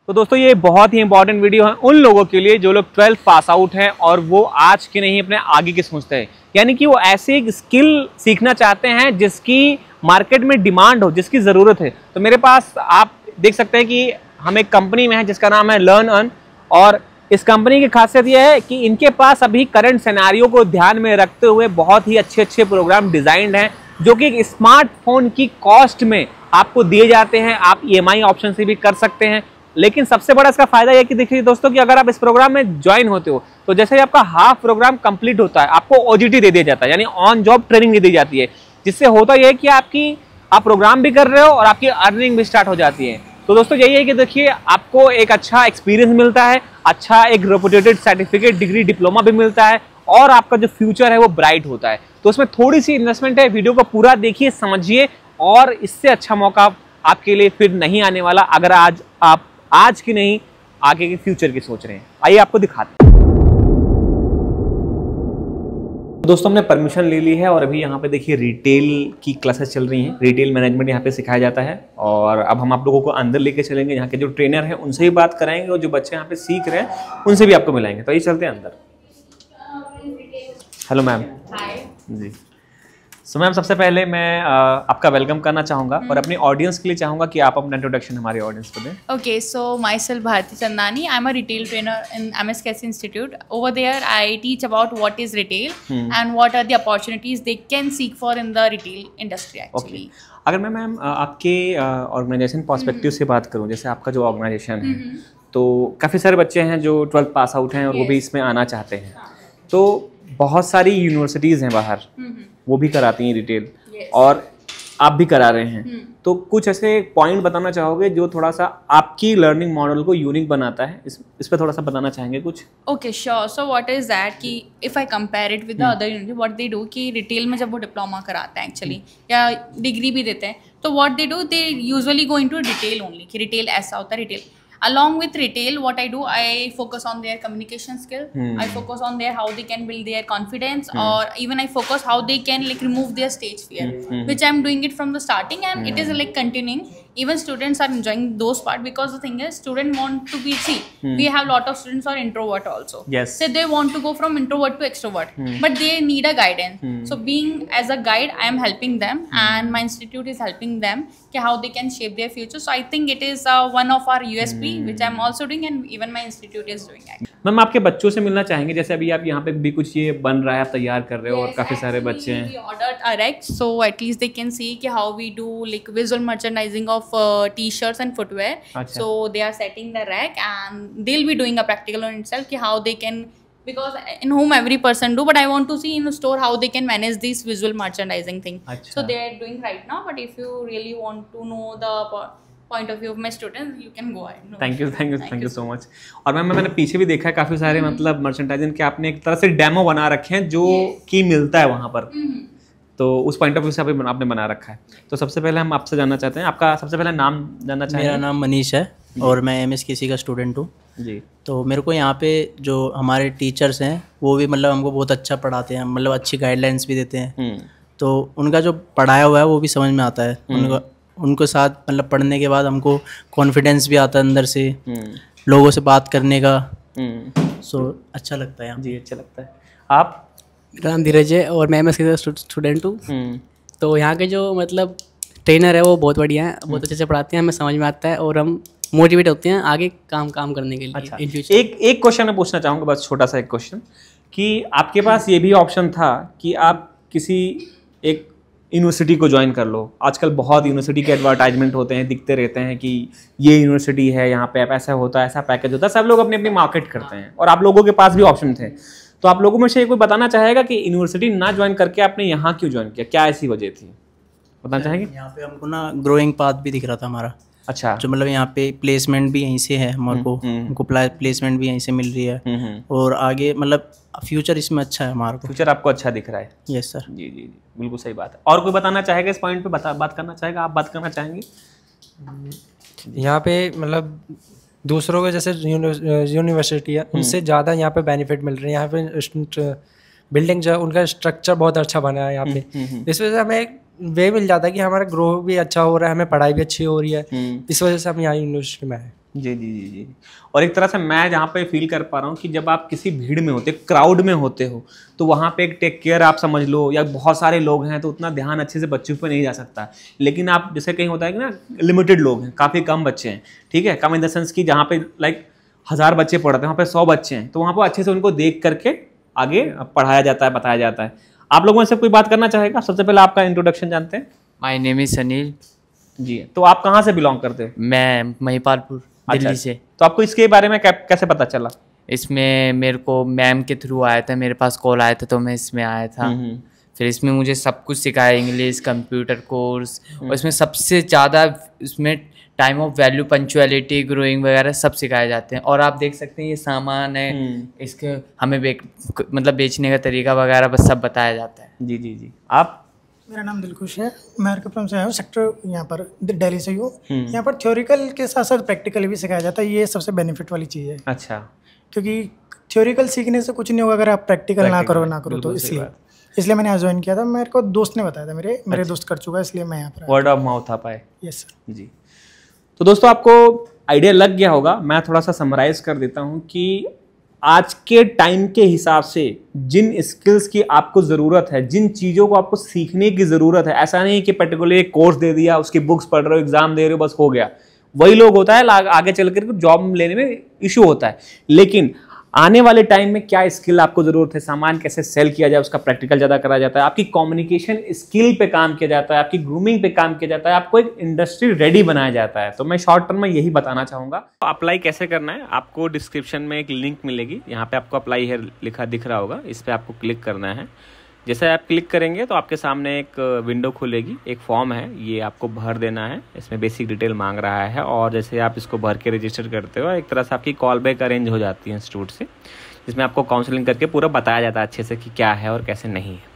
तो दोस्तों ये बहुत ही इंपॉर्टेंट वीडियो है उन लोगों के लिए जो लोग 12th पास आउट हैं और वो आज के नहीं अपने आगे की सोचते हैं, यानी कि वो ऐसी एक स्किल सीखना चाहते हैं जिसकी मार्केट में डिमांड हो, जिसकी ज़रूरत है। तो मेरे पास आप देख सकते हैं कि हम एक कंपनी में है जिसका नाम है लर्न अर्न, और इस कंपनी की खासियत यह है कि इनके पास अभी करंट सिनेरियो को ध्यान में रखते हुए बहुत ही अच्छे प्रोग्राम डिजाइंड हैं जो कि एक स्मार्टफोन की कॉस्ट में आपको दिए जाते हैं। आप EMI ऑप्शन से भी कर सकते हैं, लेकिन सबसे बड़ा इसका फायदा यह कि देखिए दोस्तों कि अगर आप इस प्रोग्राम में ज्वाइन होते हो तो जैसे ही आपका हाफ प्रोग्राम कंप्लीट होता है आपको OJT दे दिया जाता है, यानी ऑन जॉब ट्रेनिंग दे दी जाती है, जिससे होता यह है कि आप प्रोग्राम भी कर रहे हो और आपकी अर्निंग भी स्टार्ट हो जाती है। तो दोस्तों यही है कि देखिए आपको एक अच्छा एक्सपीरियंस मिलता है, अच्छा एक रेपुटेटेड सर्टिफिकेट, डिग्री, डिप्लोमा भी मिलता है और आपका जो फ्यूचर है वो ब्राइट होता है। तो उसमें थोड़ी सी इन्वेस्टमेंट है, वीडियो को पूरा देखिए, समझिए, और इससे अच्छा मौका आपके लिए फिर नहीं आने वाला अगर आप आज की नहीं आगे के फ्यूचर की सोच रहे हैं। आइए आपको दिखाते हैं। दोस्तों हमने परमिशन ले ली है और अभी यहाँ पे देखिए रिटेल की क्लासेस चल रही हैं, रिटेल मैनेजमेंट यहाँ पे सिखाया जाता है। और अब हम आप लोगों को अंदर लेके चलेंगे, यहाँ के जो ट्रेनर हैं उनसे भी बात कराएंगे और जो बच्चे यहाँ पे सीख रहे हैं उनसे भी आपको मिलाएंगे। तो ये चलते हैं अंदर। Hello ma'am. Hi ji. So ma'am सबसे पहले मैं आपका वेलकम करना चाहूँगा और अपनी ऑडियंस के लिए चाहूँगा कि आप अपना इंट्रोडक्शन हमारे ऑडियंस को दें। Okay, so myself Bharti Chandani. I'm a retail trainer in MSKC Institute. Over there, I teach about what is retail and what are the opportunities they can seek for in the retail industry actually. Okay. अगर मैं ma'am आपके organisation perspective से बात करूँ, जैसे आपका जो organisation है तो काफ़ी सारे बच्चे हैं जो 12th पास आउट हैं और वो भी इसमें आना चाहते हैं, तो बहुत सारी यूनिवर्सिटीज़ हैं बाहर, वो भी कराती हैं रिटेल और आप भी करा रहे हैं, तो कुछ ऐसे पॉइंट बताना चाहोगे जो थोड़ा सा आपकी लर्निंग मॉडल को यूनिक बनाता है, इस पे थोड़ा सा बताना चाहेंगे कुछ? Okay, sure. So what is that कि if I compare it with the other university, what they do कि रिटेल में जब वो डिप्लोमा कराते हैं एक्चुअली या डिग्री भी देते हैं, तो what they do, they usually go into retail only कि रिटेल ऐसा होता है retail. Along with retail, what I do, I focus on their communication skill. I focus on their how they can build their confidence, or even I focus how they can like remove their stage fear, which I'm doing it from the starting, and it is like continuing. Even students are enjoying those part because the thing is, student want to be we have lot of students are introvert also. Yes. So they want to go from introvert to extrovert, but they need a guidance. So being as a guide, I am helping them, and my institute is helping them how they can shape their future. So I think it is one of our USP, which I'm also doing, and even my institute is doing it. Ma'am आपके बच्चों से मिलना चाहेंगे, जैसे अभी आप यहाँ पे भी कुछ ये बन रहा है, आप तैयार कर रहे हो और काफी सारे बच्चे हैं। We ordered a rack, so at least they can see कि how we do like visual merchandising of t-shirts and footwear. So they are setting the rack and they'll be doing a practical on itself कि how they can, because in home every person do, but I want to see in the store how they can manage this visual merchandising thing. So they are doing right now, but if you really want to know the point of view of my students, you can go ahead. Thank you so much. और मैंने पीछे भी देखा है काफी सारे मतलब merchandising के आपने एक तरह से डेमो बना रखे हैं जो कि मिलता है वहाँ पर, तो उस पॉइंट ऑफ व्यू से आपने बना रखा है। तो सबसे पहले हम आपसे जानना चाहते हैं, आपका सबसे पहले नाम जानना चाहेंगे? मेरा नाम मनीष है और मैं MSKC का स्टूडेंट हूँ जी। तो मेरे को यहाँ पे जो हमारे टीचर्स हैं वो भी मतलब हमको बहुत अच्छा पढ़ाते हैं, मतलब अच्छी गाइडलाइंस भी देते हैं, तो उनका जो पढ़ाया हुआ है वो भी समझ में आता है। उनको साथ मतलब पढ़ने के बाद हमको कॉन्फिडेंस भी आता है अंदर से, लोगों से बात करने का, सो अच्छा लगता है। जी अच्छा लगता है। आप? मेरा नाम धीरज है और मैं MSKC का स्टूडेंट हूँ। तो यहाँ के जो मतलब ट्रेनर है वो बहुत बढ़िया है, बहुत अच्छे से पढ़ाते हैं, हमें समझ में आता है और हम मोटिवेट होते हैं आगे काम करने के लिए। अच्छा, एक क्वेश्चन मैं पूछना चाहूँगा, बस छोटा सा एक क्वेश्चन, कि आपके पास ये भी ऑप्शन था कि आप किसी एक यूनिवर्सिटी को ज्वाइन कर लो। आजकल बहुत यूनिवर्सिटी के एडवर्टाइजमेंट होते हैं, दिखते रहते हैं कि ये यूनिवर्सिटी है, यहाँ पे ऐसा होता है, ऐसा पैकेज होता है, सब लोग अपनी अपनी मार्केट करते हैं और आप लोगों के पास भी ऑप्शन थे। तो आप लोगों में से कोई बताना चाहेगा कि यूनिवर्सिटी ना ज्वाइन करके आपने यहाँ क्यों ज्वाइन किया, क्या ऐसी वजह थी, बताना चाहेंगे? यहाँ पे हमको ना ग्रोइंग पाथ भी दिख रहा था हमारा। अच्छा। जो मतलब यहाँ पे प्लेसमेंट भी यहीं से है हमारे को, हमको प्लेसमेंट भी यहीं से मिल रही है और आगे मतलब फ्यूचर इसमें अच्छा है हमारा को। फ्यूचर आपको अच्छा दिख रहा है? Yes sir. जी जी जी बिल्कुल सही बात है। और कोई बताना चाहेगा इस पॉइंट पे, बात करना चाहेगा? आप बात करना चाहेंगे? यहाँ पे मतलब दूसरों के जैसे यूनिवर्सिटी है उनसे ज़्यादा यहाँ पे बेनिफिट मिल रहे हैं। यहाँ पे बिल्डिंग जो है उनका स्ट्रक्चर बहुत अच्छा बना है यहाँ पे, इस वजह से हमें एक वे मिल जाता है कि हमारा ग्रो भी अच्छा हो रहा है, हमें पढ़ाई भी अच्छी हो रही है, इस वजह से हम यहाँ यूनिवर्सिटी में आए। जी जी जी जी। और एक तरह से मैं जहाँ पे फील कर पा रहा हूँ कि जब आप किसी भीड़ में होते, क्राउड में होते हो, तो वहाँ पे एक टेक केयर आप समझ लो, या बहुत सारे लोग हैं तो उतना ध्यान अच्छे से बच्चों पे नहीं जा सकता। लेकिन आप जैसे कहीं होता है कि ना लिमिटेड लोग हैं, काफ़ी कम बच्चे हैं, ठीक है, कम इन द सेंस कि जहाँ पे लाइक 1000 बच्चे पढ़ते हैं, वहाँ पे 100 बच्चे हैं, तो वहाँ पर अच्छे से उनको देख करके आगे पढ़ाया जाता है, बताया जाता है। आप लोगों में से कोई बात करना चाहेगा? सबसे पहले आपका इंट्रोडक्शन जानते हैं। माय नेम इज सनील जी। तो आप कहाँ से बिलोंग करते हो? मैं महिपालपुर दिल्ली से। तो आपको इसके बारे में कैसे पता चला? इसमें मेरे को मैम के थ्रू आया था, मेरे पास कॉल आया था तो मैं इसमें आया था। फिर इसमें मुझे सब कुछ सिखाया, इंग्लिश, कंप्यूटर कोर्स, और इसमें सबसे ज़्यादा इसमें time of value, punctuality, growing वगैरह सब सिखाए जाते हैं। और आप देख सकते हैं ये सामान है, इसके हमें मतलब बेचने का तरीका वगैरह बस सब बताया जाता है। जी जी जी। आप? मेरा नाम दिलखुश है, मैं हरकपुर से आया हूँ, सेक्टर यहाँ पर दिल्ली से ही हूँ। यहाँ पर थ्योरिकल के साथ साथ प्रैक्टिकल भी सिखाया जाता है, ये सबसे बेनिफिट वाली चीज़ है। अच्छा। क्योंकि थ्योरिकल सीखने से कुछ नहीं होगा अगर आप प्रैक्टिकल ना करो तो इसलिए मैंने यहाँ ज्वाइन किया था। मेरे को दोस्त ने बताया था, मेरे दोस्त कर चुका है, इसलिए मैं यहाँ पर वर्ड ऑफ माउथ आ पाए। यस सर जी। तो दोस्तों आपको आइडिया लग गया होगा, मैं थोड़ा सा समराइज कर देता हूँ कि आज के टाइम के हिसाब से जिन स्किल्स की आपको ज़रूरत है, जिन चीज़ों को आपको सीखने की ज़रूरत है, ऐसा नहीं कि पर्टिकुलर एक कोर्स दे दिया, उसकी बुक्स पढ़ रहे हो, एग्जाम दे रहे हो, बस हो गया, वही लोग होता है, आगे चल कर जॉब लेने में इशू होता है। लेकिन आने वाले टाइम में क्या स्किल आपको ज़रूरत है, सामान कैसे सेल किया जाए, उसका प्रैक्टिकल ज़्यादा करा जाता है, आपकी कम्युनिकेशन स्किल पे काम किया जाता है, आपकी ग्रूमिंग पे काम किया जाता है, आपको एक इंडस्ट्री रेडी बनाया जाता है। तो मैं शॉर्ट टर्म में यही बताना चाहूँगा। तो अप्लाई कैसे करना है, आपको डिस्क्रिप्शन में एक लिंक मिलेगी, यहाँ पे आपको अप्लाई है लिखा दिख रहा होगा, इस पर आपको क्लिक करना है। जैसे आप क्लिक करेंगे तो आपके सामने एक विंडो खुलेगी, एक फॉर्म है, ये आपको भर देना है, इसमें बेसिक डिटेल मांग रहा है। और जैसे आप इसको भर के रजिस्टर करते हो, एक तरह से आपकी कॉल बैक अरेंज हो जाती है इंस्टीट्यूट से, जिसमें आपको काउंसलिंग करके पूरा बताया जाता है अच्छे से कि क्या है और कैसे नहीं है।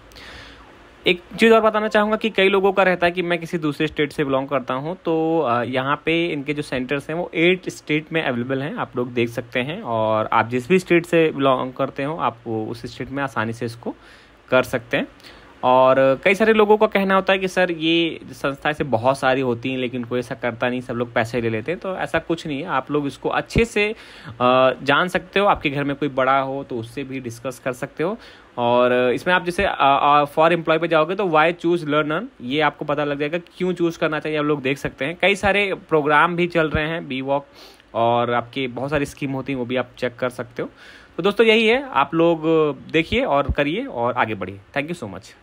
एक चीज़ और बताना चाहूँगा कि कई लोगों का रहता है कि मैं किसी दूसरे स्टेट से बिलोंग करता हूँ, तो यहाँ पे इनके जो सेंटर्स हैं वो 8 स्टेट में अवेलेबल हैं, आप लोग देख सकते हैं। और आप जिस भी स्टेट से बिलोंग करते हो, आप उस स्टेट में आसानी से इसको कर सकते हैं। और कई सारे लोगों का कहना होता है कि सर ये संस्थाएं से बहुत सारी होती हैं लेकिन कोई ऐसा करता नहीं, सब लोग पैसे ले लेते हैं। तो ऐसा कुछ नहीं है, आप लोग इसको अच्छे से जान सकते हो। आपके घर में कोई बड़ा हो तो उससे भी डिस्कस कर सकते हो। और इसमें आप जैसे फॉर एम्प्लॉय पे जाओगे तो वाई चूज लर्न अर्न, ये आपको पता लग जाएगा क्यों चूज करना चाहिए, आप लोग देख सकते हैं। कई सारे प्रोग्राम भी चल रहे हैं, बी वॉक, और आपकी बहुत सारी स्कीम होती हैं, वो भी आप चेक कर सकते हो। तो दोस्तों यही है, आप लोग देखिए और करिए और आगे बढ़िए। Thank you so much.